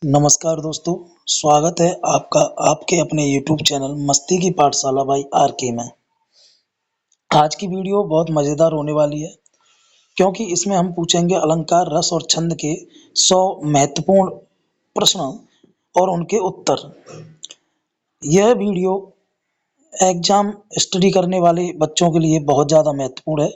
नमस्कार दोस्तों, स्वागत है आपका आपके अपने यूट्यूब चैनल मस्ती की पाठशाला बाई आरके में। आज की वीडियो बहुत मज़ेदार होने वाली है क्योंकि इसमें हम पूछेंगे अलंकार, रस और छंद के 100 महत्वपूर्ण प्रश्न और उनके उत्तर। यह वीडियो एग्जाम स्टडी करने वाले बच्चों के लिए बहुत ज़्यादा महत्वपूर्ण है,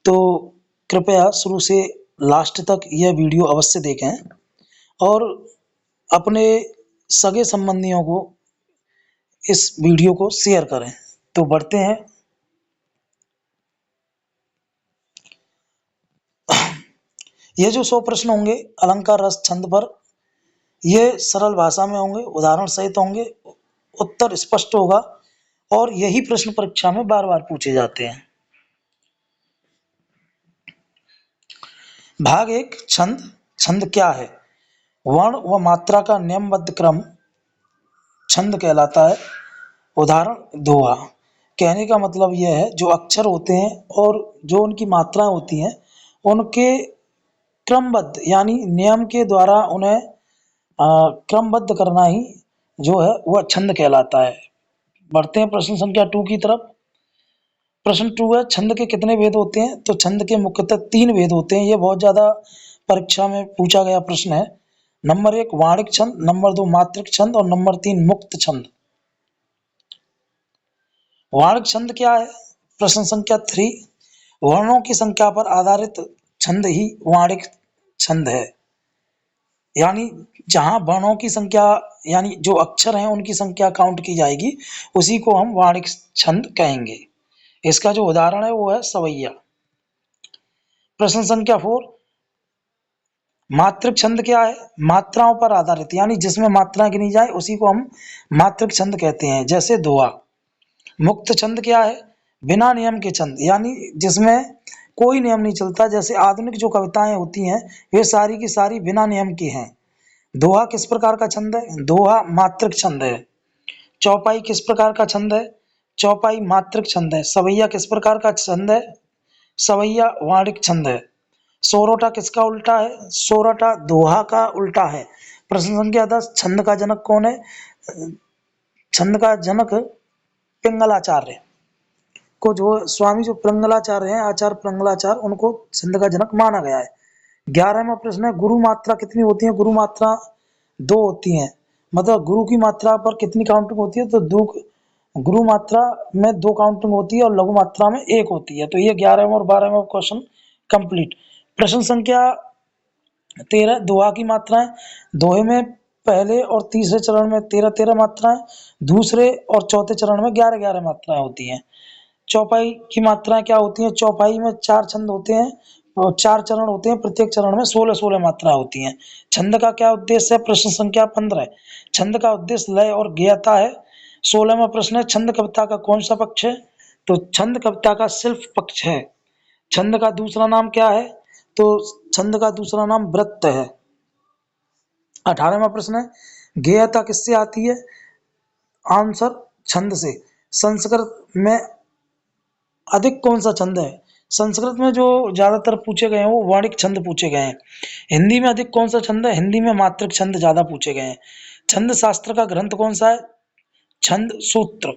तो कृपया शुरू से लास्ट तक यह वीडियो अवश्य देखें और अपने सगे संबंधियों को इस वीडियो को शेयर करें। तो बढ़ते हैं। ये जो 100 प्रश्न होंगे अलंकार रस छंद पर, ये सरल भाषा में होंगे, उदाहरण सहित होंगे, उत्तर स्पष्ट होगा और यही प्रश्न परीक्षा में बार बार पूछे जाते हैं। भाग 1 छंद। छंद क्या है? वर्ण व मात्रा का नियमबद्ध क्रम छंद कहलाता है। उदाहरण दोहा। कहने का मतलब यह है जो अक्षर होते हैं और जो उनकी मात्राएं होती हैं उनके क्रमबद्ध यानी नियम के द्वारा उन्हें क्रमबद्ध करना ही जो है वह छंद कहलाता है। बढ़ते हैं प्रश्न संख्या 2 की तरफ। प्रश्न 2 है छंद के कितने भेद होते हैं? तो छंद के मुख्यतः 3 भेद होते हैं। ये बहुत ज्यादा परीक्षा में पूछा गया प्रश्न है। नंबर 1 वाणिक छंद, नंबर 2 मात्रिक छंद और नंबर 3 मुक्त छंद। वाणिक छंद क्या है? प्रश्न संख्या 3 वर्णों की संख्या पर आधारित छंद ही वाणिक छंद है। यानी जहां वर्णों की संख्या यानी जो अक्षर हैं उनकी संख्या काउंट की जाएगी उसी को हम वाणिक छंद कहेंगे। इसका जो उदाहरण है वो है सवैया। प्रश्न संख्या 4 मात्रिक छंद क्या है? मात्राओं पर आधारित यानी जिसमें मात्राएं गिनी जाए उसी को हम मात्रिक छंद कहते हैं, जैसे दोहा। मुक्त छंद क्या है? बिना नियम के छंद यानी जिसमें कोई नियम नहीं चलता, जैसे आधुनिक जो कविताएं होती हैं वे सारी की सारी बिना नियम की हैं। दोहा किस प्रकार का छंद है? दोहा मात्रिक छंद है। चौपाई किस प्रकार का छंद है? चौपाई मात्रिक छंद है। सवैया किस प्रकार का छंद है? सवैया वाणिक छंद है। सोरठा किसका उल्टा है? सोरठा दोहा का उल्टा है। प्रश्न संख्या 10 छंद का जनक कौन है? छंद का जनक पिंगलाचार्य को, जो स्वामी जो पिंगलाचार्य हैं, आचार्य पिंगलाचार्य, उनको छंद का जनक माना गया है। 11वां प्रश्न है गुरु मात्रा कितनी होती है? गुरु मात्रा 2 होती है। मतलब गुरु की मात्रा पर कितनी काउंटिंग होती है? तो दो गुरु मात्रा में 2 काउंटिंग होती है और लघु मात्रा में 1 होती है। तो ये 11वां और 12वां क्वेश्चन कंप्लीट। प्रश्न संख्या 13 दोहा की मात्राएं। दोहे में पहले और तीसरे चरण में 13-13 मात्राएं, दूसरे और चौथे चरण में 11-11 मात्राएं होती हैं। चौपाई की मात्राएं क्या होती हैं? चौपाई में 4 छंद होते हैं और 4 चरण होते हैं, प्रत्येक चरण में 16-16 मात्राएं होती हैं। छंद का क्या उद्देश्य है? प्रश्न संख्या 15 छंद का उद्देश्य लय और गेयता है। 16वां प्रश्न है छंद कविता का कौन सा पक्ष है? तो छंद कविता का शिल्प पक्ष है। छंद का दूसरा नाम क्या है? तो छंद का दूसरा नाम वृत्त है। 18वां प्रश्न है गेयता किससे आती है? आंसर छंद से। संस्कृत में अधिक कौन सा छंद है? संस्कृत में जो ज्यादातर पूछे गए हैं वो वाणिक छंद पूछे गए हैं। हिंदी में अधिक कौन सा छंद है? हिंदी में मात्रिक छंद ज्यादा पूछे गए हैं। छंद शास्त्र का ग्रंथ कौन सा है? छंद सूत्र।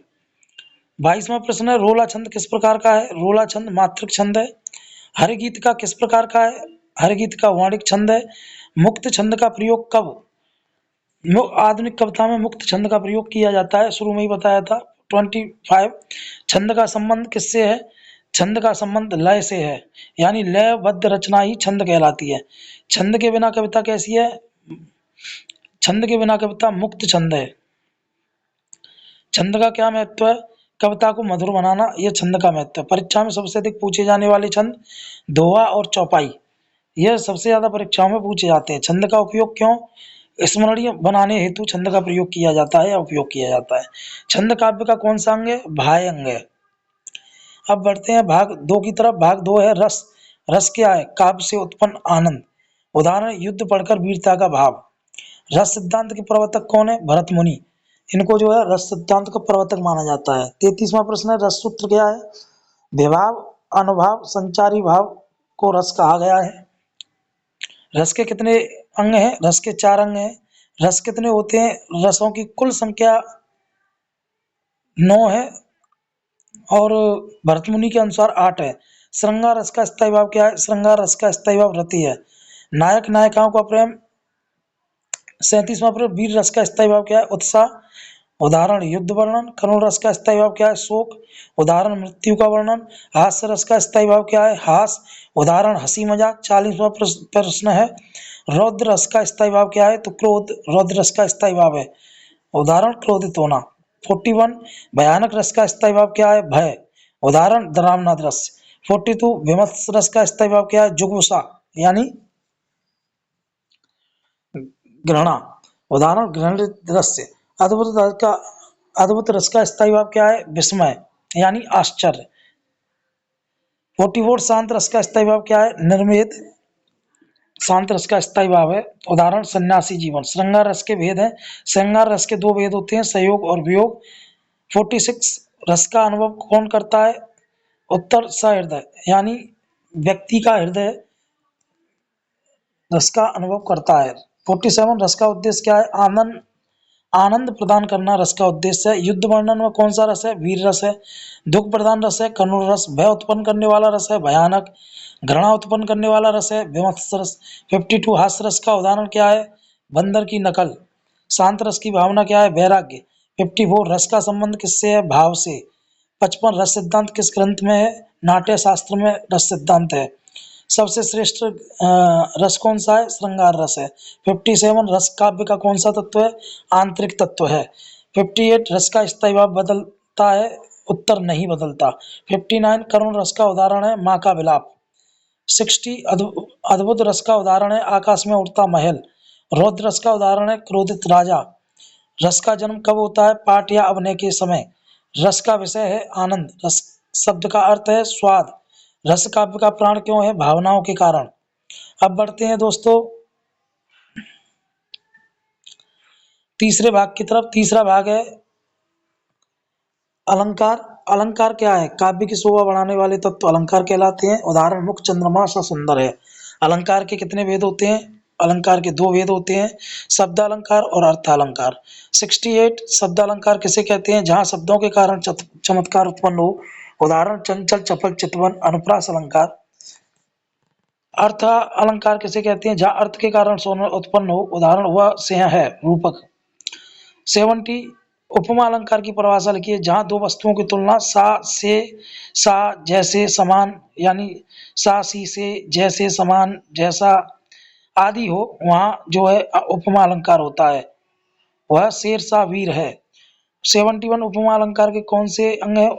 22वां प्रश्न है रोला छंद किस प्रकार का है? रोला छंद मात्रिक छंद है। हरगीत का किस प्रकार का है? हरगीत का वाणिक छंद है। मुक्त छंद का प्रयोग कब? आधुनिक कविता में मुक्त छंद का प्रयोग किया जाता है, शुरू में ही बताया था। 25 छंद का संबंध किससे है? छंद का संबंध लय से है, यानी लयबद्ध रचना ही छंद कहलाती है। छंद के बिना कविता कैसी है? छंद के बिना कविता मुक्त छंद है। छंद का क्या महत्व है? कविता को मधुर बनाना, यह छंद का महत्व है। परीक्षा में सबसे अधिक पूछे जाने वाले छंद दोहा और चौपाई, यह सबसे ज्यादा परीक्षाओं में पूछे जाते हैं। छंद का उपयोग क्यों? स्मरणीय बनाने हेतु छंद का प्रयोग किया जाता है या उपयोग किया जाता है। छंद काव्य का कौन सा अंग है? बाह्य अंग है। अब बढ़ते हैं भाग 2 की तरफ। भाग 2 है रस। रस क्या है? काव्य से उत्पन्न आनंद। उदाहरण युद्ध पढ़कर वीरता का भाव। रस सिद्धांत के प्रवर्तक कौन है? भरत मुनि। इनको जो है रस सिद्धांत का प्रवर्तक माना जाता है। 33वां प्रश्न है रस सूत्र क्या है? विभाव, अनुभाव, संचारी भाव को रस कहा गया है। रस के कितने अंग हैं? रस के 4 अंग हैं। रस कितने होते हैं? रसों की कुल संख्या 9 है और भरत मुनि के अनुसार 8 है। श्रृंगार रस का स्थायी भाव क्या है? श्रृंगार रस का स्थायी भाव रति है। नायक नायिकाओं का प्रेम 37वां प्रश्न। वीर रस का स्थायी भाव क्या है? उत्साह। उदाहरण युद्ध वर्णन। करुण रस का स्थायी भाव क्या है? शोक। उदाहरण मृत्यु का वर्णन। हास्य रस का स्थायी भाव क्या है? हास। उदाहरण हंसी मजाक। 40वां प्रश्न है रौद्र रस का स्थायी भाव क्या है? तो क्रोध रौद्र रस का स्थायी भाव है। उदाहरण क्रोधित होना। 41 भयानक रस का स्थायी भाव क्या है? भय। उदाहरण डरावना दृश्य। 42 विमत्स रस का स्थायी भाव क्या है? जुगुप्सा यानी घृणा। उदाहरण घृणित दृश्य। अद्भुत रस का स्थायी भाव क्या है? विस्मय यानी आश्चर्य। 44 शांत रस का स्थायी भाव क्या है? निर्वेद। शांत रस का स्थायी भाव है। उदाहरण सन्यासी जीवन। श्रृंगार रस के भेद हैं। श्रृंगार रस के 2 भेद होते हैं, संयोग और वियोग। 46 रस का अनुभव कौन करता है? उत्तर सहृदय यानी व्यक्ति का हृदय रस का अनुभव करता है। 47 रस का उद्देश्य क्या है? आनंद आनंद प्रदान करना रस का उद्देश्य है। युद्ध वर्णन में कौन सा रस है? वीर रस है। दुख प्रदान रस है करुण रस। भय उत्पन्न करने वाला रस है भयानक। घृणा उत्पन्न करने वाला रस है विमत्स रस। 52 हास्य रस का उदाहरण क्या है? बंदर की नकल। शांत रस की भावना क्या है? वैराग्य। 54 रस का संबंध किससे है? भाव से। 55 रस सिद्धांत किस ग्रंथ में है? नाट्य शास्त्र में रस सिद्धांत है। सबसे श्रेष्ठ रस कौन सा है? श्रृंगार रस है। 57 रस काव्य का कौन सा तत्व है? आंतरिक तत्व है। 58 रस का स्थायी भाव बदलता है? उत्तर नहीं बदलता। 59 करुण रस का उदाहरण है माँ का विलाप। 60 अद्भुत रस का उदाहरण है आकाश में उड़ता महल। रौद्र रस का उदाहरण है क्रोधित राजा। रस का जन्म कब होता है? पाठ या अभिनय के समय। रस का विषय है आनंद। रस शब्द का अर्थ है स्वाद। रस काव्य का प्राण क्यों है? भावनाओं के कारण। अब बढ़ते हैं दोस्तों तीसरे भाग की तरफ। तीसरा भाग है अलंकार। अलंकार क्या है? काव्य की शोभा बढ़ाने वाले तत्व अलंकार कहलाते हैं। उदाहरण मुख चंद्रमा सा सुंदर है। अलंकार के कितने भेद होते हैं? अलंकार के 2 भेद होते हैं, शब्द अलंकार और अर्थ अलंकार। 68 शब्द अलंकार किसे कहते हैं? जहाँ शब्दों के कारण चमत्कार उत्पन्न हो। उदाहरण चंचल चपल चितवन अनुप्रास अलंकार। अर्थ अलंकार किसे कहते हैं? जहाँ अर्थ के कारण सोना उत्पन्न हो। उदाहरण वह सिंह है रूपक। 70 उपमा अलंकार की परिभाषा लिखिए। जहाँ 2 वस्तुओं की तुलना सा से सा जैसे समान यानी सा सी से जैसे समान जैसा आदि हो वहाँ जो है उपमा अलंकार होता है। वह शेर सा वीर है। 71 उपमा अलंकार के कौन से अंग है?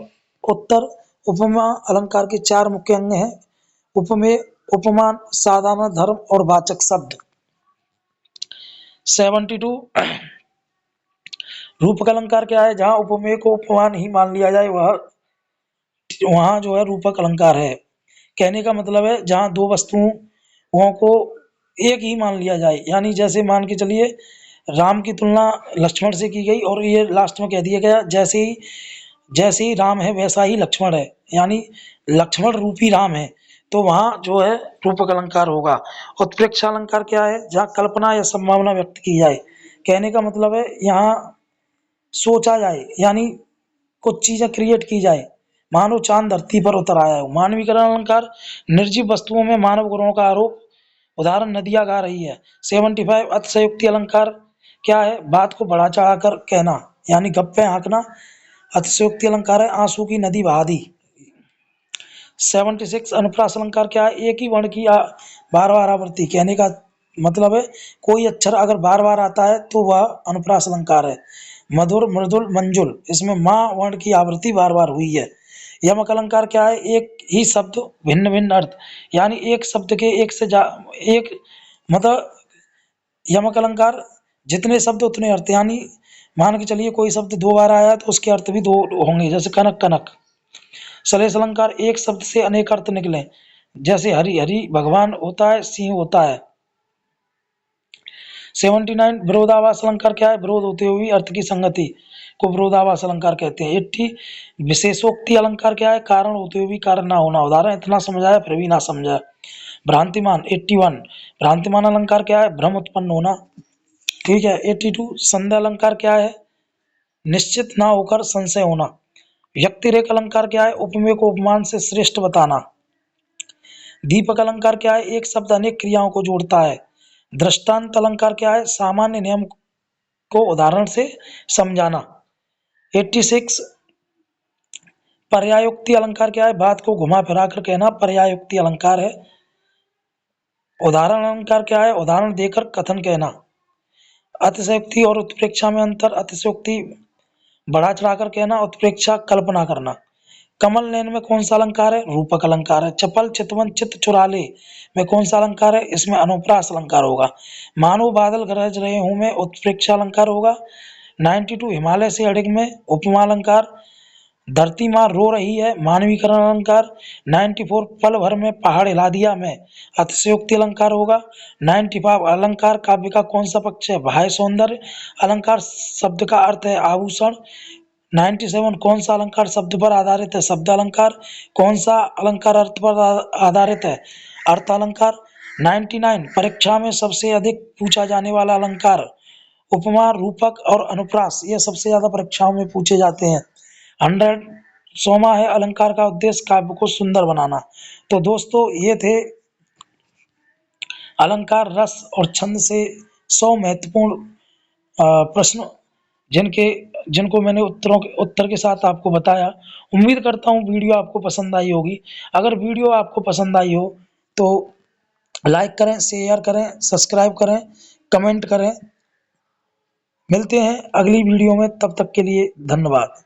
उत्तर उपमा अलंकार के 4 मुख्य अंग हैं, उपमेय, उपमान, साधारण, धर्म और वाचक शब्द। 72 रूपक अलंकार क्या है? जहाँ उपमेय को उपमान ही मान लिया जाए वहाँ जो है रूपक अलंकार है। कहने का मतलब है जहाँ 2 वस्तुओं को एक ही मान लिया जाए, यानी जैसे मान के चलिए राम की तुलना लक्ष्मण से की गई और ये लास्ट में कह दिया गया जैसे ही राम है वैसा ही लक्ष्मण है, यानी लक्ष्मण रूपी राम है, तो वहाँ जो है रूपक अलंकार होगा। उत्प्रेक्षा अलंकार क्या है? जहाँ कल्पना या संभावना व्यक्त की जाए। कहने का मतलब है यहाँ सोचा जाए, यानी कुछ चीजें क्रिएट की जाए, मानो चांद धरती पर उतर आया हो। मानवीकरण अलंकार निर्जीव वस्तुओं में मानव गुणों का आरोप। उदाहरण नदियां गा रही है। 75 अतिशयोक्ति अलंकार क्या है? बात को बढ़ा चढ़ा कर कहना, यानी गप्पे हाँकना अतिशयोक्ति अलंकार है। आंसू की नदी बहा दी। 76 अनुप्रास अलंकार क्या है? एक ही वर्ण की बार बार आवृत्ति। कहने का मतलब है कोई अक्षर अगर बार बार आता है तो वह अनुप्रास अलंकार है। मधुर, मृदुल, मंजुल, इसमें माँ वर्ण की आवृत्ति बार बार हुई है। यमक अलंकार क्या है? एक ही शब्द भिन्न भिन्न अर्थ, यानी एक शब्द के एक मतलब यमक अलंकार जितने शब्द उतने अर्थ, यानी मान के चलिए कोई शब्द 2 बार आया तो उसके अर्थ भी 2 होंगे, जैसे कनक कनक। सलेश अलंकार एक शब्द से अनेक अर्थ निकले, जैसे हरि हरि भगवान होता है, सिंह होता है। 79 विरोधाभास अलंकार क्या है? विरोध होते हुए अर्थ की संगति को विरोधाभास अलंकार कहते हैं। 80 विशेषोक्ति अलंकार क्या है? कारण होते हुए भी कारण ना होना। उदाहरण इतना समझाया फिर भी ना समझा। भ्रांतिमान 81 भ्रांतिमान अलंकार क्या है? भ्रम उत्पन्न होना। ठीक है। 82 संदेह अलंकार क्या है? निश्चित ना होकर संशय होना। व्यक्तिरेक अलंकार क्या है? उपमेय को उपमान से श्रेष्ठ बताना। दीपक अलंकार क्या है? एक शब्द अनेक क्रियाओं को जोड़ता है। दृष्टांत अलंकार क्या है? सामान्य नियम को उदाहरण से समझाना। 86 पर्यायोक्ति अलंकार क्या है? बात को घुमा फिरा कर कहना पर्यायोक्ति अलंकार है। उदाहरण अलंकार क्या है? उदाहरण देकर कथन कहना। अतिशयोक्ति और उत्प्रेक्षा में अंतर। अतिशयोक्ति बढ़ा चढ़ाकर कहना, उत्प्रेक्षा कल्पना करना। कमल नयन में कौन सा अलंकार है? रूपक अलंकार है। चपल चितवन चित चुरा ले में कौन सा अलंकार है? इसमें अनुप्रास अलंकार होगा। मानो बादल गरज रहे हूं में उत्प्रेक्षा अलंकार होगा। 92 हिमालय से अड़िग में उपमा अलंकार। धरती माँ रो रही है मानवीकरण अलंकार। 94 पल भर में पहाड़ हिला दिया में अतिशयोक्ति अलंकार होगा। 95 अलंकार काव्य का कौन सा पक्ष है? बाह्य सौंदर्य अलंकार शब्द का अर्थ है आभूषण। 97 कौन सा अलंकार शब्द पर आधारित है? शब्द अलंकार। कौन सा अलंकार अर्थ पर आधारित है? अर्थ अलंकार। 99 परीक्षा में सबसे अधिक पूछा जाने वाला अलंकार उपमा, रूपक और अनुप्रास, ये सबसे ज्यादा परीक्षाओं में पूछे जाते हैं। 100 सोमा है अलंकार का उद्देश्य काव्य को सुंदर बनाना। तो दोस्तों ये थे अलंकार, रस और छंद से 100 महत्वपूर्ण प्रश्न जिनको मैंने उत्तर के साथ आपको बताया। उम्मीद करता हूँ वीडियो आपको पसंद आई होगी। अगर वीडियो आपको पसंद आई हो तो लाइक करें, शेयर करें, सब्सक्राइब करें, कमेंट करें। मिलते हैं अगली वीडियो में, तब तक के लिए धन्यवाद।